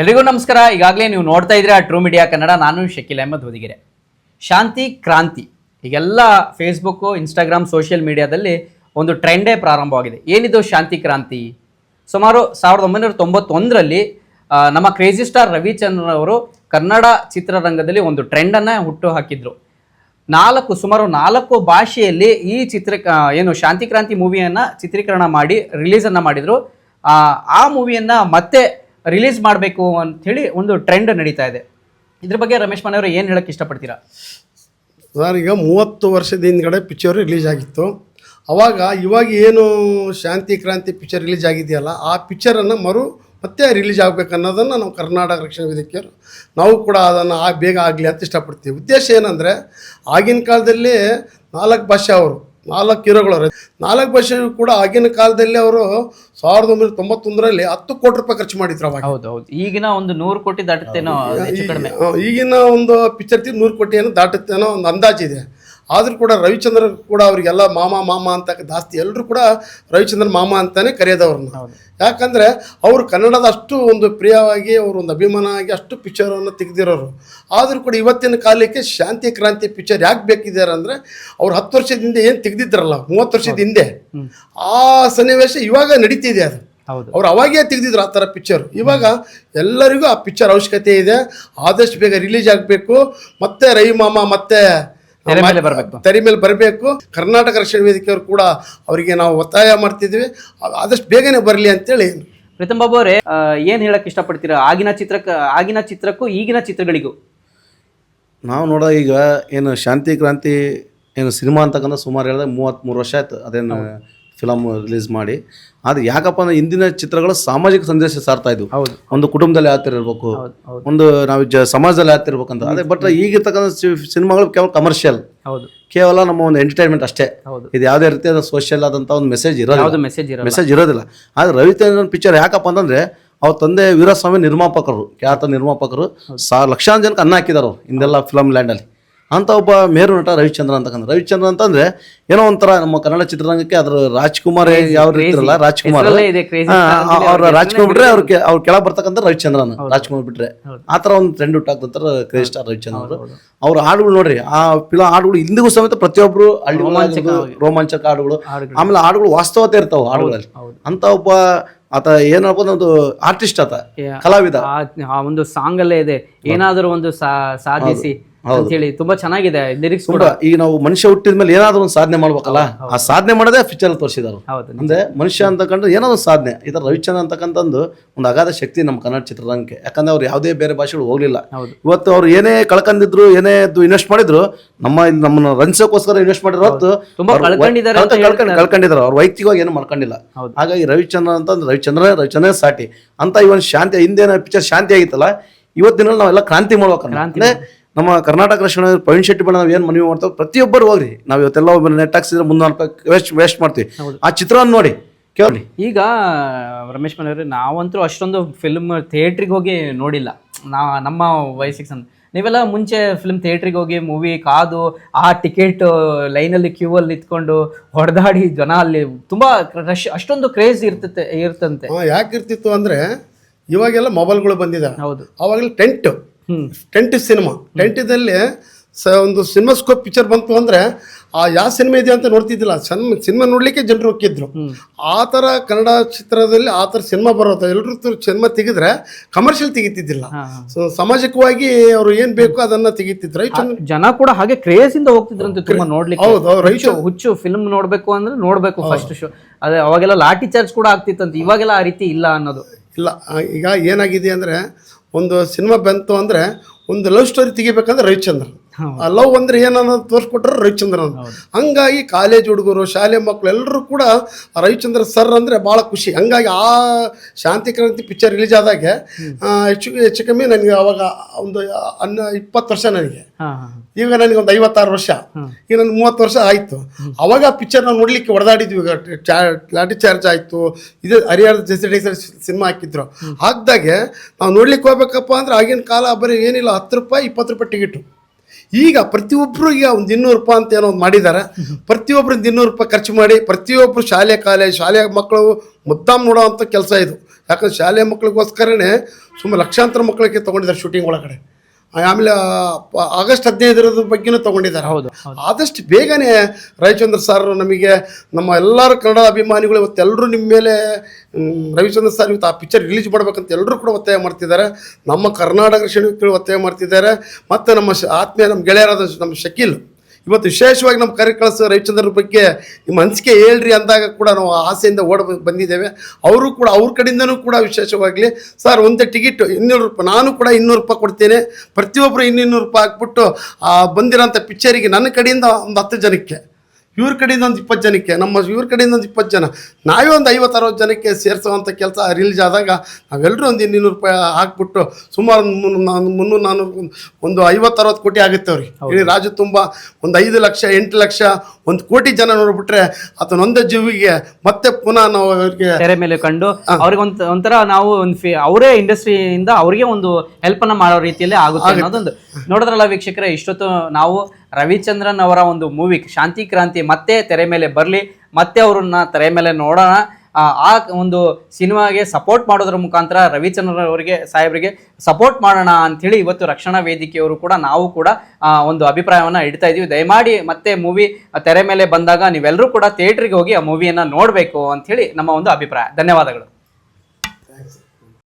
ಎಲ್ರಿಗೂ ನಮಸ್ಕಾರ. ಈಗಾಗಲೇ ನೀವು ನೋಡ್ತಾ ಇದ್ರೆ ಟ್ರೂ ಮೀಡಿಯಾ ಕನ್ನಡ. ನಾನು ಶಕೀಲ್ ಅಹಮದ್ ಹೊದಿಗೆರೆ. ಶಾಂತಿ ಕ್ರಾಂತಿ ಈಗೆಲ್ಲ ಫೇಸ್ಬುಕ್ಕು, ಇನ್ಸ್ಟಾಗ್ರಾಮ್, ಸೋಷಿಯಲ್ ಮೀಡಿಯಾದಲ್ಲಿ ಒಂದು ಟ್ರೆಂಡೇ ಪ್ರಾರಂಭವಾಗಿದೆ. ಏನಿದು ಶಾಂತಿ ಕ್ರಾಂತಿ? ಸುಮಾರು 1991ರಲ್ಲಿ ನಮ್ಮ ಕ್ರೇಜಿ ಸ್ಟಾರ್ ರವಿಚಂದ್ರನ್ ಅವರು ಕನ್ನಡ ಚಿತ್ರರಂಗದಲ್ಲಿ ಒಂದು ಟ್ರೆಂಡನ್ನು ಹುಟ್ಟು ಹಾಕಿದ್ರು. ಸುಮಾರು 4 ಭಾಷೆಯಲ್ಲಿ ಈ ಏನು ಶಾಂತಿ ಕ್ರಾಂತಿ ಮೂವಿಯನ್ನು ಚಿತ್ರೀಕರಣ ಮಾಡಿ ರಿಲೀಸನ್ನು ಮಾಡಿದರು. ಆ ಮೂವಿಯನ್ನು ಮತ್ತೆ ರಿಲೀಸ್ ಮಾಡಬೇಕು ಅಂಥೇಳಿ ಒಂದು ಟ್ರೆಂಡ್ ನಡೀತಾ ಇದೆ. ಇದ್ರ ಬಗ್ಗೆ ರಮೇಶ್ ಮನೆಯವರು ಏನು ಹೇಳಕ್ಕೆ ಇಷ್ಟಪಡ್ತೀರಾ? ಸರ್, ಈಗ 30 ವರ್ಷದ ಹಿಂದ್ಗಡೆ ಪಿಕ್ಚರ್ ರಿಲೀಸ್ ಆಗಿತ್ತು. ಇವಾಗ ಏನು ಶಾಂತಿ ಕ್ರಾಂತಿ ಪಿಕ್ಚರ್ ರಿಲೀಸ್ ಆಗಿದೆಯಲ್ಲ, ಆ ಪಿಕ್ಚರನ್ನು ಮತ್ತೆ ರಿಲೀಸ್ ಆಗಬೇಕು ಅನ್ನೋದನ್ನು ನಾವು ಕರ್ನಾಟಕ ರಕ್ಷಣಾ ವೇದಿಕೆಯವರು ನಾವು ಕೂಡ ಅದನ್ನು ಬೇಗ ಆಗಲಿ ಅಂತ ಇಷ್ಟಪಡ್ತೀವಿ. ಉದ್ದೇಶ ಏನಂದರೆ, ಆಗಿನ ಕಾಲದಲ್ಲಿ 4 ಭಾಷೆ, ಅವರು 4 ಹೀರೋಗಳವ್ರೆ. 4 ಭಾಷೆಯೂ ಕೂಡ ಆಗಿನ ಕಾಲದಲ್ಲಿ ಅವರು 1991ರಲ್ಲಿ 10 ಕೋಟಿ ರೂಪಾಯಿ ಖರ್ಚು ಮಾಡಿದ್ರು. ಅವಾಗ ಹೌದು, ಈಗಿನ ಒಂದು 100 ಕೋಟಿ ದಾಟುತ್ತೇನೋ, ಈಗಿನ ಒಂದು ಪಿಕ್ಚರ್ 100 ಕೋಟಿಯನ್ನು ದಾಟುತ್ತೇನೋ ಒಂದು ಅಂದಾಜಿದೆ. ಆದರೂ ಕೂಡ ರವಿಚಂದ್ರ ಕೂಡ ಅವರಿಗೆಲ್ಲ ಮಾಮ ಅಂತ ಜಾಸ್ತಿ ಎಲ್ಲರೂ ಕೂಡ ರವಿಚಂದ್ರನ್ ಮಾಮ ಅಂತಾನೆ ಕರೆಯೋದವ್ರನ್ನ. ಯಾಕಂದರೆ ಅವರು ಕನ್ನಡದ ಅಷ್ಟು ಒಂದು ಪ್ರಿಯವಾಗಿ, ಅವರು ಒಂದು ಅಭಿಮಾನ ಆಗಿ ಅಷ್ಟು ಪಿಕ್ಚರನ್ನು ತೆಗೆದಿರೋರು. ಆದರೂ ಕೂಡ ಇವತ್ತಿನ ಕಾಲಕ್ಕೆ ಶಾಂತಿ ಕ್ರಾಂತಿ ಪಿಕ್ಚರ್ ಯಾಕೆ ಬೇಕಿದ್ದಾರೆ ಅಂದರೆ, ಅವ್ರು 10 ವರ್ಷದ ಹಿಂದೆ ಏನು ತೆಗೆದಿದ್ರಲ್ಲ, 30 ವರ್ಷದ ಹಿಂದೆ, ಆ ಸನ್ನಿವೇಶ ಇವಾಗ ನಡೀತಿದೆ. ಅದು ಅವ್ರು ಅವಾಗೇ ತೆಗೆದಿದ್ರು ಆ ಥರ ಪಿಕ್ಚರ್. ಇವಾಗ ಎಲ್ಲರಿಗೂ ಆ ಪಿಕ್ಚರ್ ಅವಶ್ಯಕತೆ ಇದೆ. ಆದಷ್ಟು ಬೇಗ ರಿಲೀಸ್ ಆಗಬೇಕು. ಮತ್ತೆ ರವಿ ಮಾಮ ಮತ್ತೆ ತೆರೆ ಮೇಲೆ ಬರಬೇಕು. ಕರ್ನಾಟಕ ರಕ್ಷಣಾ ವೇದಿಕೆಯವರು ಕೂಡ ಅವರಿಗೆ ನಾವು ಒತ್ತಾಯ ಮಾಡ್ತಿದ್ವಿ, ಆದಷ್ಟು ಬೇಗನೆ ಬರಲಿ ಅಂತೇಳಿ. ಪ್ರೀತಮ್ ಬಾಬು ಅವರೇ, ಏನು ಹೇಳಕ್ಕೆ ಇಷ್ಟಪಡ್ತೀರಾ ಆಗಿನ ಚಿತ್ರಕ್ಕೂ ಈಗಿನ ಚಿತ್ರಗಳಿಗೂ? ನಾವು ನೋಡೋ ಈಗ ಏನು ಶಾಂತಿ ಕ್ರಾಂತಿ ಏನು ಸಿನಿಮಾ ಅಂತಕ್ಕಂಥ ಸುಮಾರು ಹೇಳಿದ್ರೆ 33 ವರ್ಷ ಆಯ್ತು ಅದೇನು ಫಿಲಮ್ ರಿಲೀಸ್ ಮಾಡಿ. ಆದರೆ ಯಾಕಪ್ಪ ಅಂದ್ರೆ ಇಂದಿನ ಚಿತ್ರಗಳು ಸಾಮಾಜಿಕ ಸಂದೇಶ ಸಾರ್ತಾ ಇದ್ವು. ಒಂದು ಕುಟುಂಬದಲ್ಲಿ ಯಾವ ಥರ ಇರಬೇಕು, ಒಂದು ನಾವು ಸಮಾಜದಲ್ಲಿ ಯಾವ ಥರ ಇರ್ಬೇಕಂತ. ಅದೇ ಬಟ್ ಈಗಿರ್ತಕ್ಕಂಥ ಸಿನಿಮಾಗಳು ಕೇವಲ ಕಮರ್ಷಿಯಲ್, ಕೇವಲ ನಮ್ಮ ಒಂದು ಎಂಟರ್ಟೈನ್ಮೆಂಟ್ ಅಷ್ಟೇ. ಇದು ಯಾವುದೇ ರೀತಿಯಾದ ಸೋಷಿಯಲ್ ಆದಂಥ ಒಂದು ಮೆಸೇಜ್ ಇರೋದಿಲ್ಲ. ಆದರೆ ರವಿಚಂದ್ರನ್ ಪಿಕ್ಚರ್ ಯಾಕಪ್ಪ ಅಂತಂದ್ರೆ, ಅವ್ರ ತಂದೆ ವೀರಸ್ವಾಮಿ ನಿರ್ಮಾಪಕರು, ಖ್ಯಾತ ನಿರ್ಮಾಪಕರು, ಲಕ್ಷಾಂತರ ಜನಕ್ಕೆ ಅನ್ನ ಹಾಕಿದಾರು ಇಂದೆಲ್ಲ ಫಿಲಮ್ ಲ್ಯಾಂಡಲ್ಲಿ. ಅಂತ ಒಬ್ಬ ಮೇರು ನಟ ರವಿಚಂದ್ರನ್ ಅಂತಕ್ಕಂಥ. ರವಿಚಂದ್ರನ್ ಅಂತಂದ್ರೆ ಏನೋ ಒಂಥರ ನಮ್ಮ ಕನ್ನಡ ಚಿತ್ರರಂಗಕ್ಕೆ ಅದ್ರ ರಾಜ್ಕುಮಾರ್ ಯಾವ ರೀತಿ ಇರಲ್ಲ, ರಾಜ್ಕುಮಾರ್ ಅವ್ರ ರಾಜ್ಕುಮಾರ್ ಬಿಟ್ರೆ ಅವ್ರ ಕೆಳಗೆ ಬರ್ತಕ್ಕಂಥ ರವಿಚಂದ್ರನ್, ರಾಜ್ಕುಮಾರ್ ಬಿಟ್ರೆ ಆ ಥರ ಒಂದು ಟ್ರೆಂಡ್ ಹುಟ್ಟಾಕ್ತಂತಾರೆ ಕ್ರೇಜ್ ಸ್ಟಾರ್ ರವಿಚಂದ್ರನ್ ಅವರು. ಅವ್ರ ಹಾಡುಗಳು ನೋಡ್ರಿ, ಆ ಫಿಲಂ ಹಾಡುಗಳು ಇಂದಿಗೂ ಸಮೇತ ಪ್ರತಿಯೊಬ್ಬರು ರೋಮಾಂಚಕ ಹಾಡುಗಳು, ಆಮೇಲೆ ಹಾಡುಗಳು ವಾಸ್ತವತೆ ಇರ್ತಾವ ಹಾಡುಗಳಲ್ಲಿ. ಅಂತ ಒಬ್ಬ ಆತ ಏನಪ್ಪ ಒಂದು ಆರ್ಟಿಸ್ಟ್, ಆತ ಕಲಾವಿದ. ಒಂದು ಸಾಂಗ್ ಅಲ್ಲೇ ಇದೆ, ಏನಾದರೂ ಒಂದು ಸಾಧಿಸಿ ಅಂತ ಹೇಳಿ ತುಂಬಾ ಚೆನ್ನಾಗಿದೆ ಲಿರಿಕ್ಸ್ ಕೂಡ. ಈಗ ನಾವು ಮನುಷ್ಯ ಹುಟ್ಟಿದ ಮೇಲೆ ಏನಾದ್ರು ಒಂದು ಸಾಧನೆ ಮಾಡ್ಬೇಕಲ್ಲ, ಆ ಸಾಧನೆ ಮಾಡೋದೇ ಪಿಕ್ಚರ್ ತೋರಿಸಿದಾರು. ಅಂದ್ರೆ ಮನುಷ್ಯ ಅಂತಕ್ಕಂದ್ರೆ ಏನಾದ್ರು ಸಾಧನೆ. ಈ ತರ ರವಿಚಂದ್ರ ಅಂತಕ್ಕಂಥದ್ದು ಒಂದು ಅಗಾಧ ಶಕ್ತಿ ನಮ್ಮ ಕನ್ನಡ ಚಿತ್ರರಂಗಕ್ಕೆ. ಯಾಕಂದ್ರೆ ಅವ್ರು ಯಾವುದೇ ಬೇರೆ ಭಾಷೆಗಳು ಹೋಗ್ಲಿಲ್ಲ. ಇವತ್ತು ಅವ್ರು ಏನೇ ಕಳ್ಕೊಂಡಿದ್ರು, ಏನೇ ಇನ್ವೆಸ್ಟ್ ಮಾಡಿದ್ರು, ನಮ್ಮನ್ನ ರಂಜಿಸೋಕೋಸ್ಕರ ಇನ್ವೆಸ್ಟ್ ಮಾಡಿರೋ ಹೊತ್ತು ಕಳ್ಕೊಂಡಿದ್ದಾರೆ. ಅವ್ರು ವೈಯಕ್ತಿಕವಾಗಿ ಏನು ಮಾಡ್ಕೊಂಡಿಲ್ಲ. ಹಾಗಾಗಿ ರವಿಚಂದ್ರ ಅಂತಂದ್ರೆ ರವಿಚಂದ್ರ ಸಾಟಿ ಅಂತ. ಇವನ್ ಶಾಂತಿ ಹಿಂದೇನ ಪಿಕ್ಚರ್ ಶಾಂತಿ ಆಗಿತ್ತಲ್ಲ, ಇವತ್ತಿನಲ್ಲಿ ನಾವೆಲ್ಲ ಕ್ರಾಂತಿ ಮಾಡ್ಬೇಕಂದ್ರೆ ನಮ್ಮ ಕರ್ನಾಟಕ ರಕ್ಷಣಾ ಪ್ರವೀಣ್ ಶೆಟ್ಟಿ ಬಣ್ಣ ನಾವು ಏನು ಮನವಿ ಮಾಡ್ತೇವೆ, ಪ್ರತಿಯೊಬ್ಬರು ಹೋಗ್ರಿ. ನಾವು ಇವತ್ತೆಲ್ಲ ನೆಟ್ ಹಾಕ್ಸಿದ್ರೆ 300 ರೂಪಾಯಿ ವೇಸ್ಟ್ ಮಾಡ್ತೀವಿ. ಆ ಚಿತ್ರವನ್ನು ನೋಡಿ ಕೇಳಿ. ಈಗ ರಮೇಶ್ ಮನೆಯವ್ರೆ, ನಾವಂತೂ ಅಷ್ಟೊಂದು ಫಿಲ್ಮ್ ಥಿಯೇಟ್ರಿಗೆ ಹೋಗಿ ನೋಡಿಲ್ಲ. ನಮ್ಮ ವಯಸ್ಸಿಗೆ ನೀವೆಲ್ಲ ಮುಂಚೆ ಫಿಲ್ಮ್ ಥಿಯೇಟ್ರಿಗೆ ಹೋಗಿ ಮೂವಿ ಕಾದು ಆ ಟಿಕೆಟ್ ಲೈನಲ್ಲಿ ಕ್ಯೂ ಅಲ್ಲಿ ಇತ್ಕೊಂಡು ಹೊಡೆದಾಡಿ ಜನ ಅಲ್ಲಿ ತುಂಬಾ ರಶ್, ಅಷ್ಟೊಂದು ಕ್ರೇಜ್ ಇರ್ತಂತೆ. ಯಾಕಿರ್ತಿತ್ತು ಅಂದ್ರೆ, ಇವಾಗೆಲ್ಲ ಮೊಬೈಲ್ಗಳು ಬಂದಿದೆ. ಹೌದು, ಅವಾಗಲೇ ಟೆಂಟ್ ಸಿನಿಮಾ, ಟೆಂಟದಲ್ಲಿ ಒಂದು ಸಿನಿಮಾಸ್ಕೋಪ್ ಪಿಕ್ಚರ್ ಬಂತು ಅಂದರೆ ಯಾವ ಸಿನಿಮಾ ಇದೆ ಅಂತ ನೋಡ್ತಿದ್ದಿಲ್ಲ. ಸಿನಿಮಾ ನೋಡಲಿಕ್ಕೆ ಜನರು ಹೋಗಿದ್ರು. ಆ ಥರ ಕನ್ನಡ ಚಿತ್ರದಲ್ಲಿ ಆ ಥರ ಸಿನಿಮಾ ಬರೋದು. ಎಲ್ಲರೂ ಸಿನಿಮಾ ತೆಗೆದ್ರೆ ಕಮರ್ಷಿಯಲ್ ತೆಗಿತಿದ್ದಿಲ್ಲ. ಸಾಮಾಜಿಕವಾಗಿ ಅವರು ಏನು ಬೇಕು ಅದನ್ನು ತೆಗಿತಿದ್ರು. ಜನ ಕೂಡ ಹಾಗೆ ಕ್ರೇಜ್ ಇಂದ ಹೋಗ್ತಿದ್ರಂತೆ ತುಂಬಾ ನೋಡ್ಲಿಕ್ಕೆ. ಹೌದು, ಹುಚ್ಚು ಫಿಲ್ಮ್ ನೋಡ್ಬೇಕು ಅಂದ್ರೆ ನೋಡ್ಬೇಕು ಫಸ್ಟ್ ಶೋ. ಅದೇ ಅವಾಗೆಲ್ಲ ಲಾಠಿ ಚಾರ್ಜ್ ಕೂಡ ಆಗ್ತಿತ್ತಂತೆ. ಇವಾಗೆಲ್ಲ ಆ ರೀತಿ ಇಲ್ಲ ಅನ್ನೋದು ಇಲ್ಲ. ಈಗ ಏನಾಗಿದೆ ಅಂದರೆ, ಒಂದು ಸಿನಿಮಾ ಬಂತು ಅಂದರೆ ಒಂದು ಲವ್ ಸ್ಟೋರಿ ತೆಗಿಬೇಕಂದ್ರೆ ರವಿಚಂದ್ರನ್, ಆ ಲವ್ ಅಂದ್ರೆ ಏನನ್ನೋದು ತೋರಿಸ್ಕೊಟ್ರೆ ರವಿಚಂದ್ರನ್. ಹಂಗಾಗಿ ಕಾಲೇಜ್ ಹುಡುಗರು, ಶಾಲೆ ಮಕ್ಕಳು ಎಲ್ಲರೂ ಕೂಡ ರವಿಚಂದ್ರ ಸರ್ ಅಂದರೆ ಭಾಳ ಖುಷಿ. ಹಂಗಾಗಿ ಆ ಶಾಂತಿ ಕ್ರಾಂತಿ ಪಿಕ್ಚರ್ ರಿಲೀಸ್ ಆದಾಗೆ ಹೆಚ್ಚು ಕಮ್ಮಿ ನನಗೆ ಅವಾಗ ಒಂದು 20 ವರ್ಷ ನನಗೆ. ಈಗ ನನಗೆ ಒಂದು 56 ವರ್ಷ. ಈಗ ನನಗೆ 30 ವರ್ಷ ಆಯಿತು. ಅವಾಗ ಆ ಪಿಕ್ಚರ್ ನಾವು ನೋಡಲಿಕ್ಕೆ ಹೊಡೆದಾಡಿದ್ವಿ. ಈಗ ಲಾಠಿ ಚಾರ್ಜ್ ಆಯಿತು, ಇದು ಹರಿಹರ ಜೆಸಿಡೇಸರ್ ಸಿನಿಮಾ ಹಾಕಿದ್ರು. ಹಾಕಿದಾಗೆ ನಾವು ನೋಡ್ಲಿಕ್ಕೆ ಹೋಗ್ಬೇಕಪ್ಪ ಅಂದ್ರೆ ಆಗಿನ ಕಾಲ ಬರೀ ಏನಿಲ್ಲ 10 ರೂಪಾಯಿ 20 ರೂಪಾಯಿ ಟಿಕೆಟು. ಈಗ ಪ್ರತಿಯೊಬ್ಬರು ಈಗ ಒಂದು 200 ರೂಪಾಯಿ ಅಂತ ಏನೋ ಒಂದು ಮಾಡಿದ್ದಾರೆ. ಪ್ರತಿಯೊಬ್ಬರಿಂದ 200 ರೂಪಾಯಿ ಖರ್ಚು ಮಾಡಿ ಪ್ರತಿಯೊಬ್ಬರು ಶಾಲೆ ಮಕ್ಕಳು ಮುದ್ದಾಮ್ ನೋಡೋವಂಥ ಕೆಲಸ ಇದು. ಯಾಕಂದ್ರೆ ಶಾಲೆಯ ಮಕ್ಕಳಿಗೋಸ್ಕರನೇ ಸುಮ್ಮನೆ ಲಕ್ಷಾಂತರ ಮಕ್ಕಳಿಗೆ ತೊಗೊಂಡಿದ್ದಾರೆ ಶೂಟಿಂಗ್ ಒಳಗಡೆ. ಆಮೇಲೆ ಆಗಸ್ಟ್ 15 ಬಗ್ಗೆನೂ ತೊಗೊಂಡಿದ್ದಾರೆ. ಹೌದು ಆದಷ್ಟು ಬೇಗನೆ ರವಿಚಂದ್ರ ಸರ್ ನಮಗೆ ನಮ್ಮ ಎಲ್ಲರ ಕನ್ನಡ ಅಭಿಮಾನಿಗಳು ಇವತ್ತೆಲ್ಲರೂ ನಿಮ್ಮ ಮೇಲೆ ರವಿಚಂದ್ರ ಸರ್ ಇವತ್ತು ಆ ಪಿಕ್ಚರ್ ರಿಲೀಸ್ ಮಾಡ್ಬೇಕಂತ ಎಲ್ಲರೂ ಕೂಡ ಒತ್ತಾಯ ಮಾಡ್ತಿದ್ದಾರೆ. ನಮ್ಮ ಕರ್ನಾಟಕ ಶ್ರೇಣಿಗಳು ಒತ್ತಾಯ ಮಾಡ್ತಿದ್ದಾರೆ. ಮತ್ತು ನಮ್ಮ ಆತ್ಮೀಯ ನಮ್ಮ ಗೆಳೆಯರಾದ ನಮ್ಮ ಶಕೀಲ್ ಇವತ್ತು ವಿಶೇಷವಾಗಿ ನಮ್ಮ ಕರಿಕಳಿಸೋ ರವಿಚಂದ್ರ ಬಗ್ಗೆ ನಿಮ್ಮ ಅನಿಸಿಕೆ ಹೇಳ್ರಿ ಅಂದಾಗ ಕೂಡ ನಾವು ಆಸೆಯಿಂದ ಬಂದಿದ್ದೇವೆ. ಅವರು ಕೂಡ ಅವ್ರ ಕಡೆಯಿಂದನೂ ಕೂಡ ವಿಶೇಷವಾಗಲಿ ಸರ್ ಒಂದೇ ಟಿಕೆಟ್ 200 ರೂಪಾಯಿ, ನಾನು ಕೂಡ 200 ರೂಪಾಯಿ ಕೊಡ್ತೇನೆ, ಪ್ರತಿಯೊಬ್ಬರು 200 ರೂಪಾಯಿ ಹಾಕ್ಬಿಟ್ಟು ಬಂದಿರೋಂಥ ಪಿಕ್ಚರಿಗೆ ನನ್ನ ಕಡೆಯಿಂದ ಒಂದು 10 ಜನಕ್ಕೆ, ಇವ್ರ ಕಡೆಯಿಂದ ಒಂದು 20 ಜನಕ್ಕೆ, ಇವ್ರ ಕಡೆಯಿಂದ ಒಂದು 20 ಜನ, ನಾವೇ ಒಂದು 50-60 ಜನಕ್ಕೆ ಸೇರಿಸುವಂಥ ಕೆಲಸ ರಿಲೀಸ್ ಆದಾಗ ನಾವೆಲ್ಲರೂ ಒಂದು 200 ರೂಪಾಯಿ ಹಾಕ್ಬಿಟ್ಟು ಸುಮಾರು 300-400 ಒಂದು 50-60 ಕೋಟಿ ಆಗುತ್ತೆ ಅವ್ರಿಗೆ. ಇಡೀ ರಾಜ್ಯ ತುಂಬ ಒಂದು 5 ಲಕ್ಷ 8 ಲಕ್ಷ 1 ಕೋಟಿ ಜನ ನೋಡ್ಬಿಟ್ರೆ ಆತನೊಂದೇ ಜೀವಿಗೆ ಮತ್ತೆ ಪುನಃ ನಾವು ಅವ್ರಿಗೆ ತೆರೆ ಮೇಲೆ ಕಂಡು ಅವ್ರಿಗೆ ಒಂಥರ ನಾವು ಅವರೇ ಇಂಡಸ್ಟ್ರಿಯಿಂದ ಅವ್ರಿಗೆ ಒಂದು ಹೆಲ್ಪ್ ಅನ್ನ ಮಾಡೋ ರೀತಿಯಲ್ಲಿ ಆಗುತ್ತೆ ಅನ್ನೋದೊಂದು. ನೋಡಿದ್ರಲ್ಲ ವೀಕ್ಷಕರೇ, ಇಷ್ಟೊತ್ತು ನಾವು ರವಿಚಂದ್ರನ್ ಅವರ ಒಂದು ಮೂವಿ ಶಾಂತಿ ಕ್ರಾಂತಿ ಮತ್ತೆ ತೆರೆ ಮೇಲೆ ಬರಲಿ, ಮತ್ತೆ ಅವ್ರನ್ನ ತೆರೆ ಮೇಲೆ ನೋಡೋಣ. ಆ ಒಂದು ಸಿನಿಮಾಗೆ ಸಪೋರ್ಟ್ ಮಾಡೋದ್ರ ಮುಖಾಂತರ ರವಿಚಂದ್ರನ್ ಅವರಿಗೆ ಸಾಹೇಬರಿಗೆ ಸಪೋರ್ಟ್ ಮಾಡೋಣ ಅಂಥೇಳಿ ಇವತ್ತು ರಕ್ಷಣಾ ವೇದಿಕೆಯವರು ಕೂಡ ನಾವು ಕೂಡ ಒಂದು ಅಭಿಪ್ರಾಯವನ್ನು ಇಡ್ತಾ ಇದೀವಿ. ದಯಮಾಡಿ ಮತ್ತೆ ಮೂವಿ ತೆರೆ ಮೇಲೆ ಬಂದಾಗ ನೀವೆಲ್ಲರೂ ಕೂಡ ಥಿಯೇಟ್ರಿಗೆ ಹೋಗಿ ಆ ಮೂವಿಯನ್ನು ನೋಡಬೇಕು ಅಂಥೇಳಿ ನಮ್ಮ ಒಂದು ಅಭಿಪ್ರಾಯ. ಧನ್ಯವಾದಗಳು.